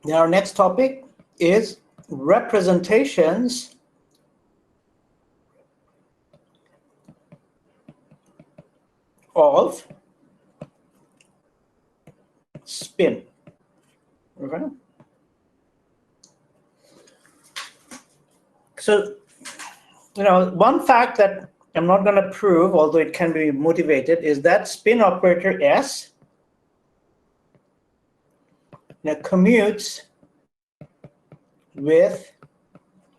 Then our next topic is representations of spin. Okay. So, one fact that I'm not going to prove, although it can be motivated, is that spin operator S commutes with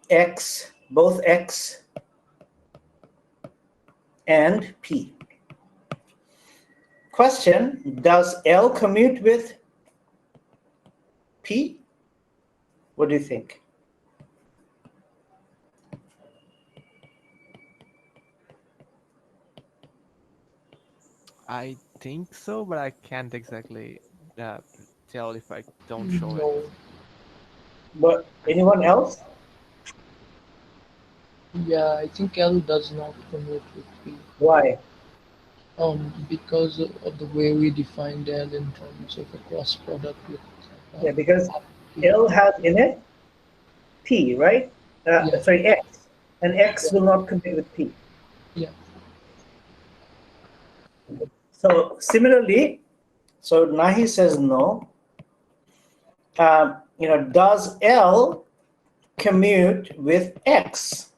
X, both X and P. Question, does L commute with P? What do you think? I think so, but I can't exactly tell if I don't show No. it. But anyone else? Yeah, I think L does not commute with P. Why? Because of the way we defined L in terms of a cross product with Yeah, because P. L has in it P, right? Yeah, Sorry, X. And X yeah, will not commute with P. yeah. So similarly, so Nahi says no. Does L commute with X?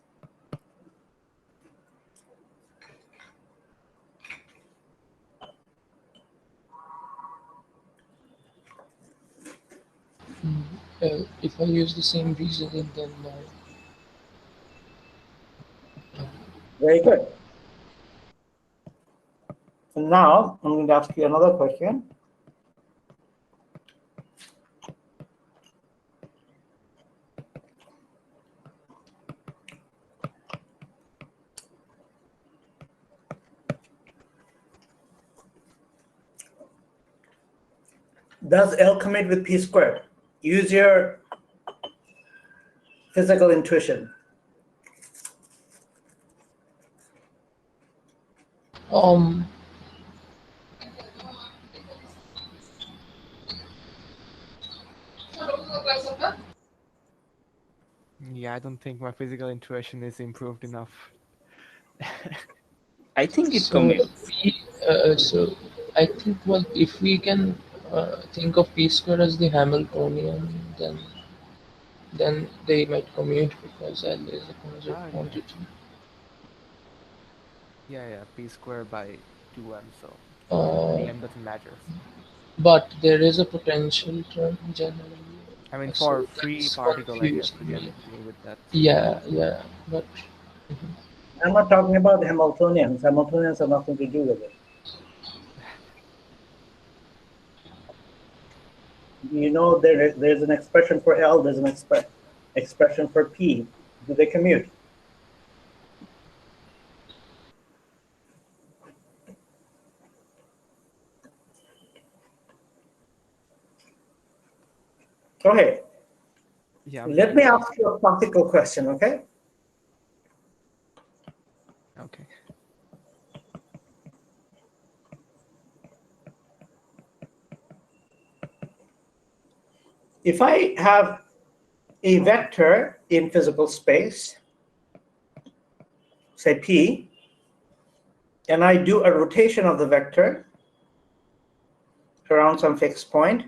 If I use the same reasoning, then no. Very good. And now I'm going to ask you another question. Does L commute with P squared? Use your physical intuition. Um, Yeah, I don't think my physical intuition is improved enough. I think it so commutes. so I think, well, if we can think of P square as the Hamiltonian, then they might commute because L is a closure Oh, yeah. quantity. Yeah, P square by 2m, so Uh, the m doesn't matter. but there is a potential term generally, I mean, for so free that's particle, I guess you confusing get me. me with that. Yeah, but I'm not talking about the Hamiltonians. Hamiltonians have nothing to do with it. There's an expression for L, there's an expression for P. Do they commute? Okay, Yeah, I'm let here. me ask you a practical question, okay? Okay. If I have a vector in physical space, say P, and I do a rotation of the vector around some fixed point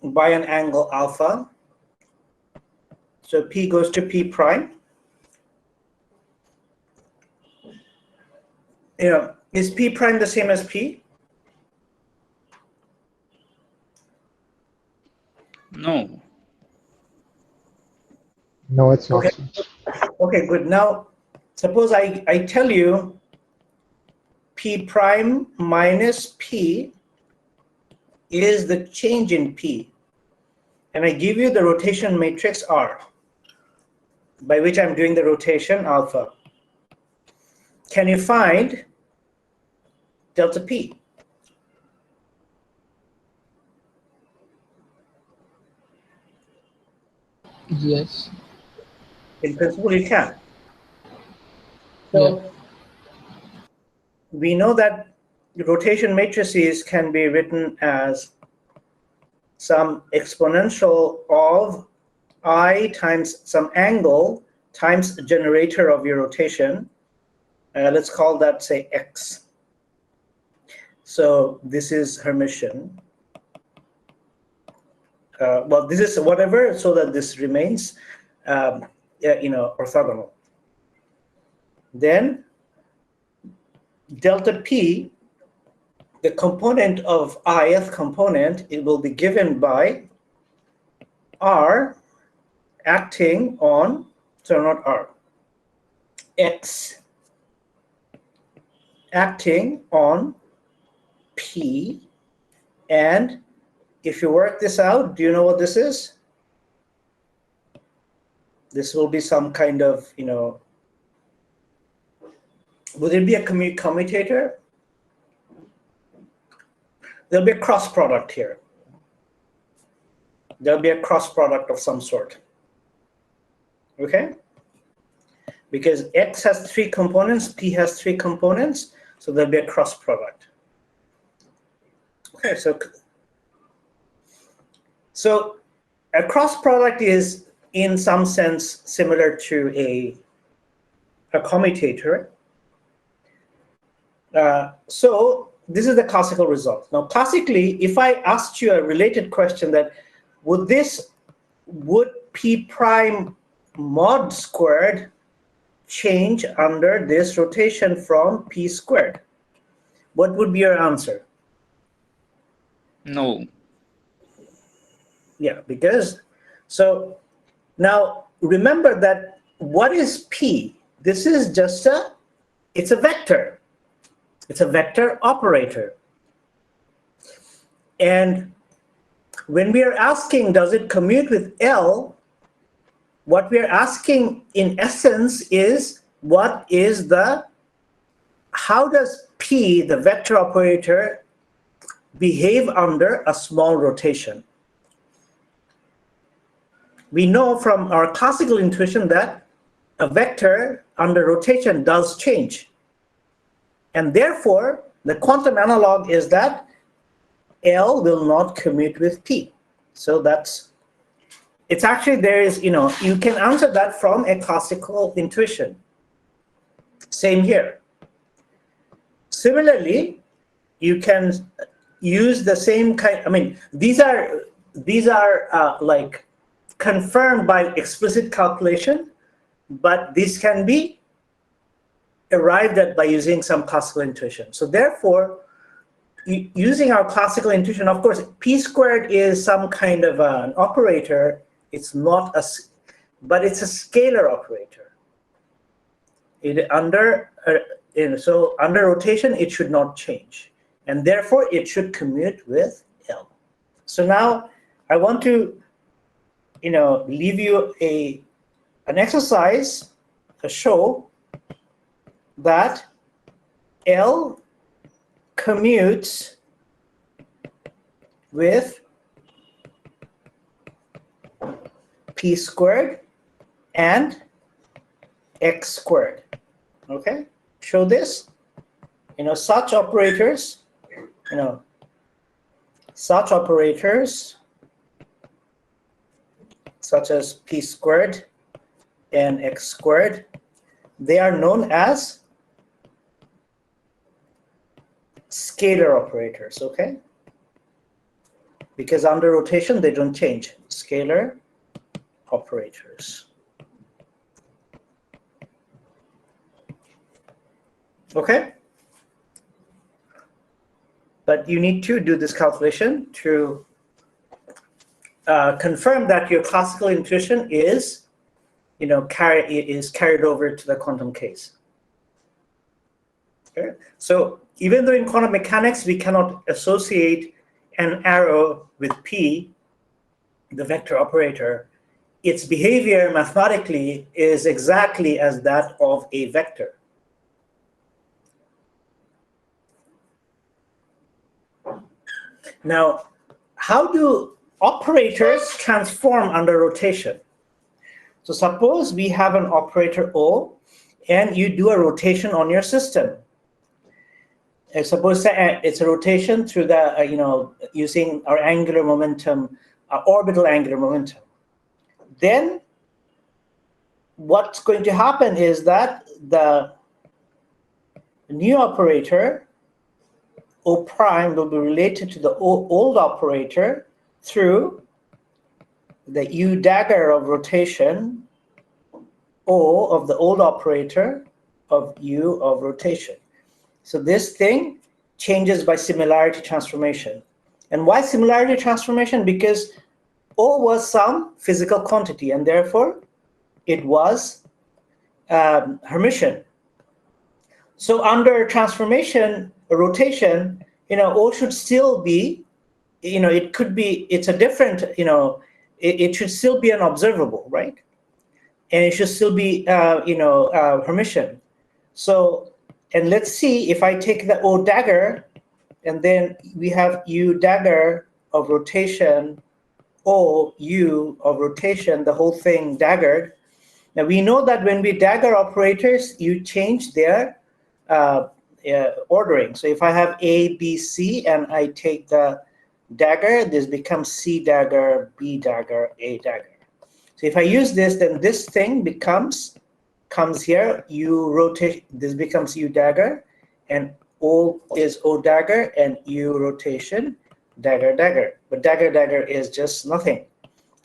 by an angle alpha, so P goes to P prime, is P prime the same as P? No. No, it's not. Okay. Okay, good. Now, suppose I tell you P prime minus P is the change in P, and I give you the rotation matrix R, by which I'm doing the rotation alpha. Can you find delta P? yes, In principle, you can. yeah, So we know that the rotation matrices can be written as some exponential of I times some angle times generator of your rotation. Let's call that, say, x. So this is Hermitian. Well, this is whatever, so that this remains, orthogonal. Then delta p, the component of ith component, it will be given by r acting on, so not r, x acting on p, and if you work this out, do you know what this is? This will be some kind of, would it be a commutator? There'll be a cross product here. There'll be a cross product of some sort. Okay? Because x has 3 components, p has 3 components, so there'll be a cross product. Okay, so a cross product is in some sense similar to a commutator. So this is the classical result. Now, classically, if I asked you a related question that would p prime mod squared change under this rotation from p squared, what would be your answer? No. Yeah, because, so now remember that what is p? This is just it's a vector. It's a vector operator. And when we are asking, does it commute with L, what we are asking in essence is, how does P, the vector operator, behave under a small rotation? We know from our classical intuition that a vector under rotation does change. And therefore, the quantum analog is that L will not commute with P. So it's actually, there is, you can answer that from a classical intuition. Same here. Similarly, you can use the same kind, these are like confirmed by explicit calculation, but this can be arrived at by using some classical intuition. So therefore, using our classical intuition, of course, p squared is some kind of an operator. It's not but it's a scalar operator. So under rotation, it should not change, and therefore it should commute with L. So now I want to, leave you an exercise to show that L commutes with p squared and x squared. Okay, show this. Such operators, such as p squared and x squared, they are known as scalar operators, okay? Because under rotation, they don't change. Scalar operators. Okay? But you need to do this calculation to confirm that your classical intuition is, carried over to the quantum case. Okay? So even though in quantum mechanics we cannot associate an arrow with P, the vector operator, its behavior mathematically is exactly as that of a vector. Now, how do operators transform under rotation? So suppose we have an operator O, and you do a rotation on your system. suppose it's a rotation through the, using our angular momentum, orbital angular momentum. Then what's going to happen is that the new operator, O prime, will be related to the old operator through the U dagger of rotation, O of the old operator of U of rotation. So this thing changes by similarity transformation. And why similarity transformation? Because O was some physical quantity, and therefore it was Hermitian. So under transformation, rotation, O should still be, it could be, it's a different, it should still be an observable, right? And it should still be, Hermitian. So, and let's see if I take the O dagger, and then we have U dagger of rotation, O U of rotation, the whole thing daggered. Now we know that when we dagger operators, you change their ordering. So if I have A, B, C, and I take the dagger, this becomes C dagger, B dagger, A dagger. So if I use this, then this thing comes here, U rotate, this becomes U dagger, and O is O dagger, and U rotation, dagger, dagger. But dagger, dagger is just nothing.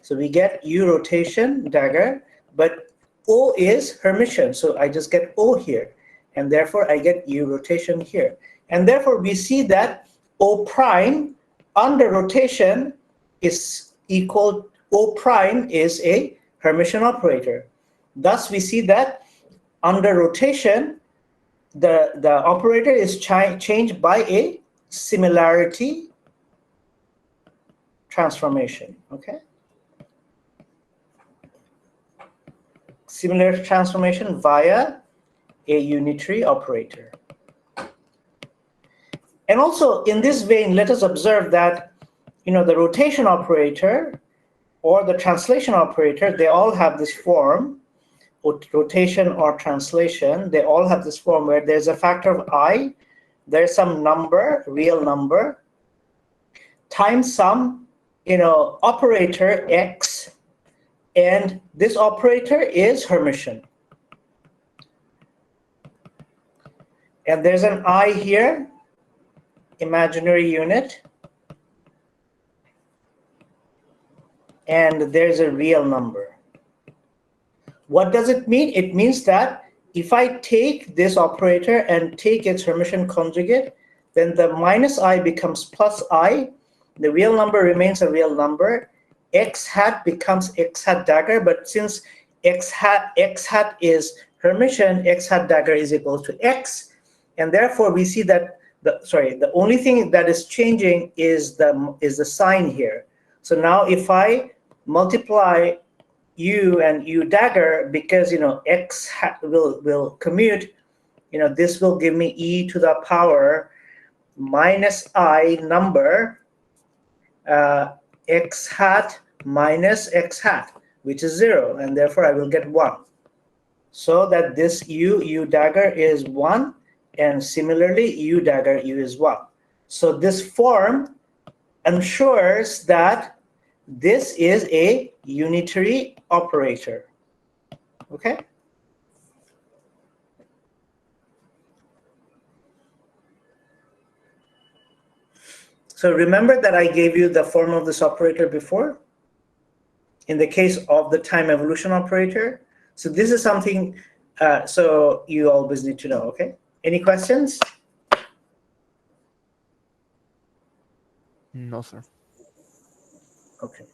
So we get U rotation, dagger, but O is Hermitian, so I just get O here, and therefore I get U rotation here. And therefore we see that O prime under rotation is equal, O prime is a Hermitian operator. Thus we see that under rotation, the operator is changed by a similarity transformation, okay? Similarity transformation via a unitary operator. And also in this vein, let us observe that, the rotation operator or the translation operator, they all have this form, rotation or translation, they all have this form where there's a factor of I, there's some number, real number, times some, operator X, and this operator is Hermitian. And there's an I here, imaginary unit, and there's a real number. What does it mean? It means that if I take this operator and take its Hermitian conjugate, then the minus I becomes plus I, the real number remains a real number, X hat becomes X hat dagger, but since X hat is Hermitian, X hat dagger is equal to X, and therefore we see that the only thing that is changing is the sign here. So now if I multiply U and U dagger, because X hat will commute, this will give me e to the power minus I number X hat minus X hat, which is 0, and therefore I will get 1. So that this U dagger is 1, and similarly U dagger U is 1. So this form ensures that this is a unitary operator, okay? So remember that I gave you the form of this operator before in the case of the time evolution operator. So this is something, so you always need to know, okay? Any questions? No, sir. Okay.